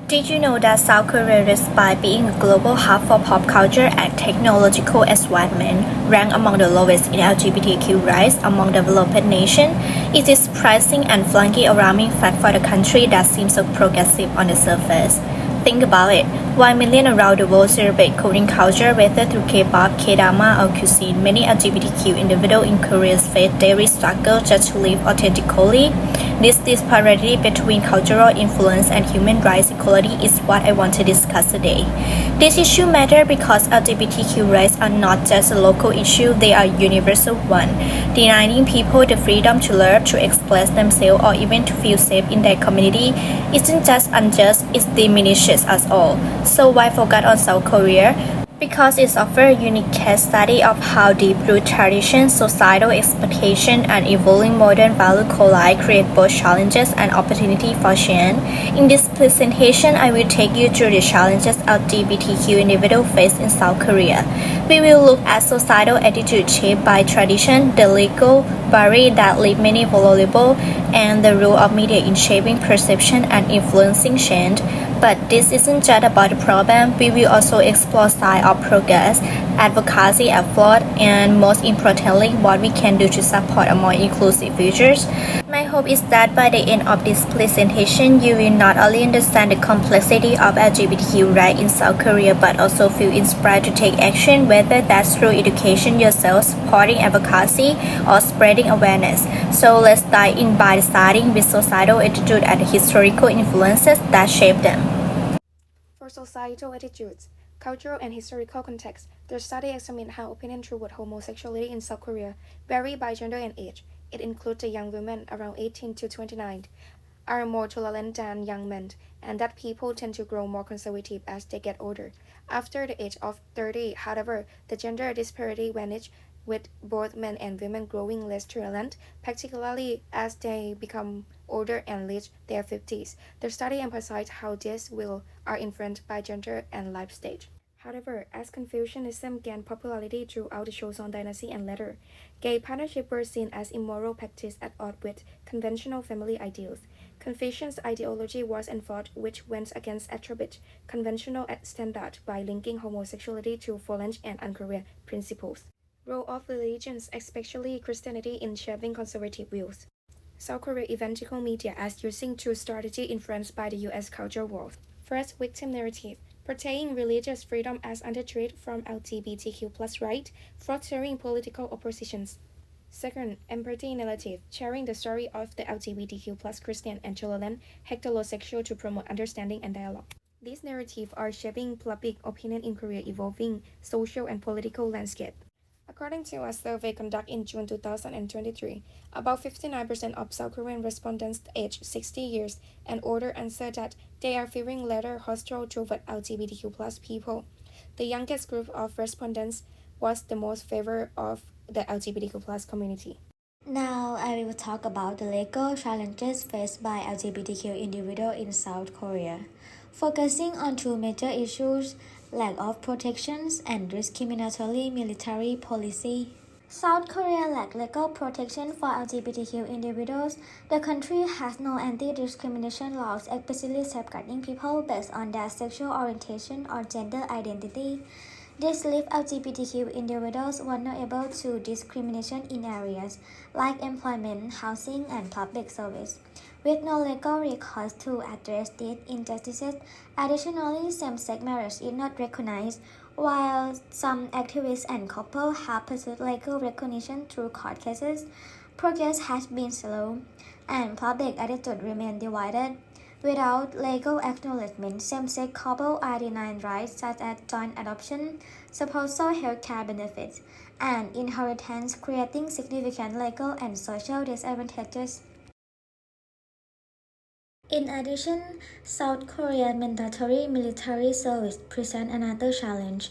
Did you know that South Korea, despite being a global hub for pop culture and technological advancement, ranked among the lowest in LGBTQ rights among developed nations? It is surprising and frankly alarming fact for the country that seems so progressive on the surface. Think about it. While millions around the world celebrate Korean culture, whether through K-pop, K-drama, or cuisine, many LGBTQ individuals in Korea face daily struggle just to live authentically. This disparity between cultural influence and human rights equality is what I want to discuss today. This issue matters because LGBTQ rights are not just a local issue, they are a universal one. Denying people the freedom to love, to express themselves, or even to feel safe in their community isn't just unjust, it diminishes us all. So why focus on South Korea? Because it offers a unique case study of how deep-rooted tradition, societal expectation, and evolving modern values collide, create both challenges and opportunity for change. In this presentation, I will take you through the challenges LGBTQ individuals face in South Korea. We will look at societal attitudes shaped by tradition, the legal barriers that leave many vulnerable, and the role of media in shaping perception and influencing change. But this isn't just about the problem, we will also explore signs of progress, advocacy effort, and most importantly, what we can do to support a more inclusive future. My hope is that by the end of this presentation, you will not only understand the complexity of LGBTQ rights in South Korea, but also feel inspired to take action, whether that's through education yourself, supporting advocacy, or spreading awareness. So let's dive in by starting with societal attitude and the historical influences that shape them. For societal attitudes, cultural and historical context, the study examined how opinion toward homosexuality in South Korea vary by gender and age. It includes that young women around 18 to 29 are more tolerant than young men, and that people tend to grow more conservative as they get older. After the age of 30, however, the gender disparity vanished, with both men and women growing less tolerant, particularly as they become older and reach their 50s. The study emphasized how these will are influenced by gender and life stage. However, as Confucianism gained popularity throughout the Joseon dynasty and later, gay partnerships were seen as immoral practice at odds with conventional family ideals. Confucian's ideology was enforced, which went against attribute conventional standards by linking homosexuality to violence and uncareer principles. Role of religions, especially Christianity, in shaping conservative views. South Korea evangelical media as using two strategy influenced by the U.S. culture war. First, victim narrative, portraying religious freedom as under threat from LGBTQ plus right, fostering political oppositions. Second, empathy narrative, sharing the story of the LGBTQ plus Christian and tolerant heterosexual to promote understanding and dialogue. These narratives are shaping public opinion in Korea evolving social and political landscape. According to a survey conducted in June 2023, about 59% of South Korean respondents aged 60 years and older answered that they are feeling later hostile toward LGBTQ people. The youngest group of respondents was the most favored of the LGBTQ community. Now, I will talk about the legal challenges faced by LGBTQ individuals in South Korea, focusing on two major issues: lack of protections and discriminatory military policy. South Korea lacks legal protection for LGBTQ individuals. The country has no anti-discrimination laws explicitly safeguarding people based on their sexual orientation or gender identity. This leaves LGBTQ individuals vulnerable to discrimination in areas like employment, housing, and public service, with no legal recourse to address these injustices. Additionally, same-sex marriage is not recognized, while some activists and couples have pursued legal recognition through court cases. Progress has been slow, and public attitude remains divided. Without legal acknowledgement, same-sex couples are denied rights such as joint adoption, spousal health care benefits, and inheritance, creating significant legal and social disadvantages. In addition, South Korea's mandatory military service presents another challenge.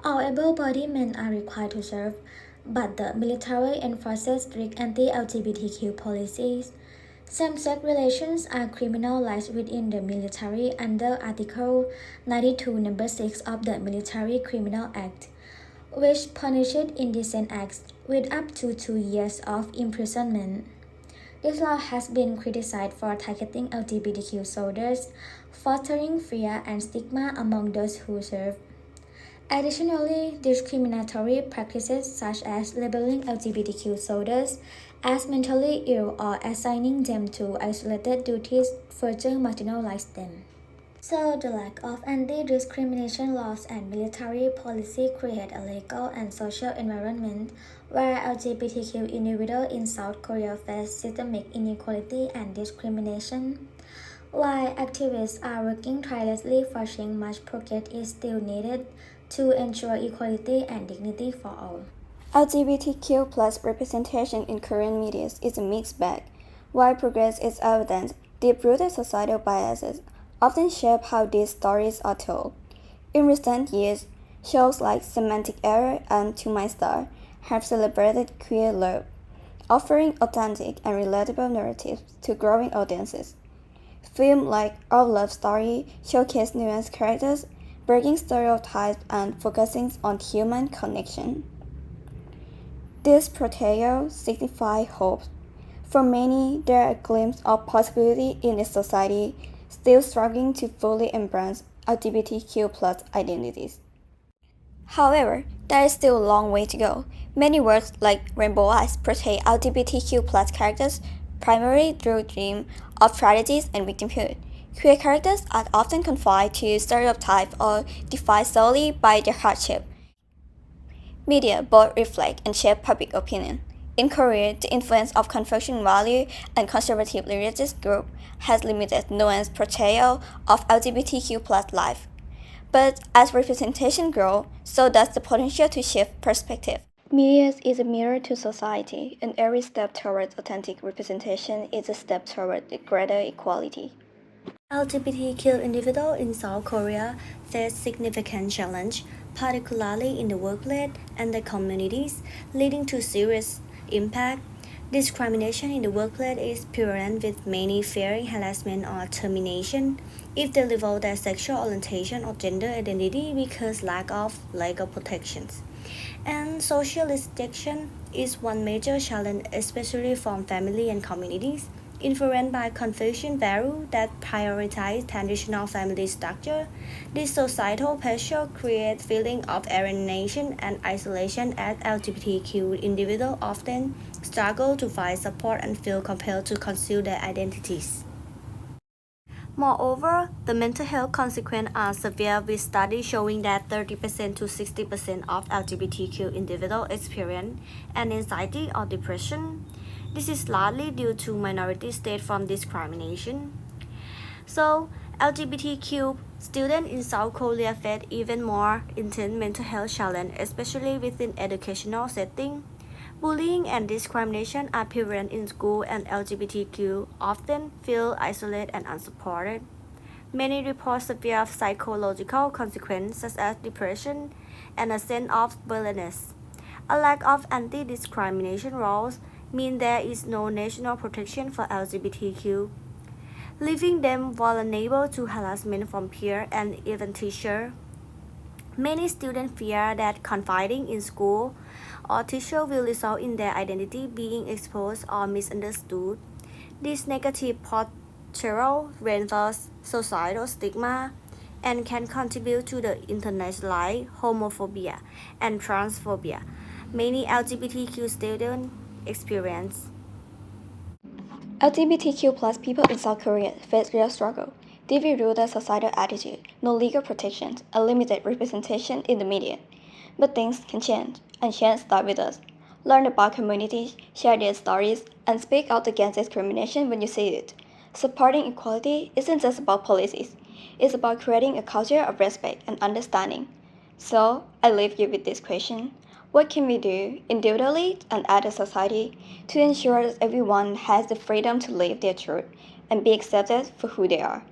All able-bodied men are required to serve, but the military enforces strict anti-LGBTQ policies. Same-sex relations are criminalized within the military under Article 92, Number 6 of the Military Criminal Act, which punishes indecent acts with up to 2 years of imprisonment. This law has been criticized for targeting LGBTQ soldiers, fostering fear and stigma among those who serve. Additionally, discriminatory practices such as labeling LGBTQ soldiers as mentally ill or assigning them to isolated duties further marginalize them. So, the lack of anti-discrimination laws and military policy create a legal and social environment where LGBTQ individuals in South Korea face systemic inequality and discrimination. While activists are working tirelessly for change, much progress is still needed to ensure equality and dignity for all. LGBTQ plus representation in Korean media is a mixed bag. While progress is evident, deep-rooted societal biases often shape how these stories are told. In recent years, shows like Semantic Error and To My Star have celebrated queer love, offering authentic and relatable narratives to growing audiences. Films like Our Love Story showcase nuanced characters, breaking stereotypes and focusing on human connection. This portrayal signifies hope. For many, there are glimpses of possibility in a society still struggling to fully embrace LGBTQ plus identities. However, there is still a long way to go. Many works like Rainbow Eyes portray LGBTQ plus characters primarily through themes of tragedies and victimhood. Queer characters are often confined to stereotypes or defined solely by their hardship. Media both reflect and shape public opinion. In Korea, the influence of Confucian value and conservative religious groups has limited nuanced portrayal of LGBTQ plus life. But as representation grows, so does the potential to shift perspective. Media is a mirror to society, and every step towards authentic representation is a step toward greater equality. LGBTQ individuals in South Korea face significant challenge, particularly in the workplace and the communities, leading to serious impact. Discrimination in the workplace is prevalent, with many fearing harassment or termination if they reveal their sexual orientation or gender identity because lack of legal protections. And social rejection is one major challenge, especially from family and communities, influenced by Confucian values that prioritize traditional family structure. This societal pressure creates feeling of alienation and isolation as LGBTQ individuals often struggle to find support and feel compelled to conceal their identities. Moreover, the mental health consequences are severe, with studies showing that 30% to 60% of LGBTQ individuals experience anxiety or depression. This is largely due to minority states from discrimination. So, LGBTQ students in South Korea face even more intense mental health challenges, especially within educational settings. Bullying and discrimination are prevalent in school, and LGBTQ often feel isolated and unsupported. Many report severe psychological consequences such as depression and a sense of worthlessness. A lack of anti-discrimination laws means there is no national protection for LGBTQ, leaving them vulnerable to harassment from peers and even teachers. Many students fear that confiding in school or teacher will result in their identity being exposed or misunderstood. This negative portrayal reinforces societal stigma and can contribute to the internalized homophobia and transphobia many LGBTQ students experience. LGBTQ plus people in South Korea face real struggle, deeply rooted societal attitude, no legal protections, and limited representation in the media. But things can change, and change starts with us. Learn about communities, share their stories, and speak out against discrimination when you see it. Supporting equality isn't just about policies, it's about creating a culture of respect and understanding. So, I leave you with this question. What can we do, individually and as a society, to ensure that everyone has the freedom to live their truth and be accepted for who they are?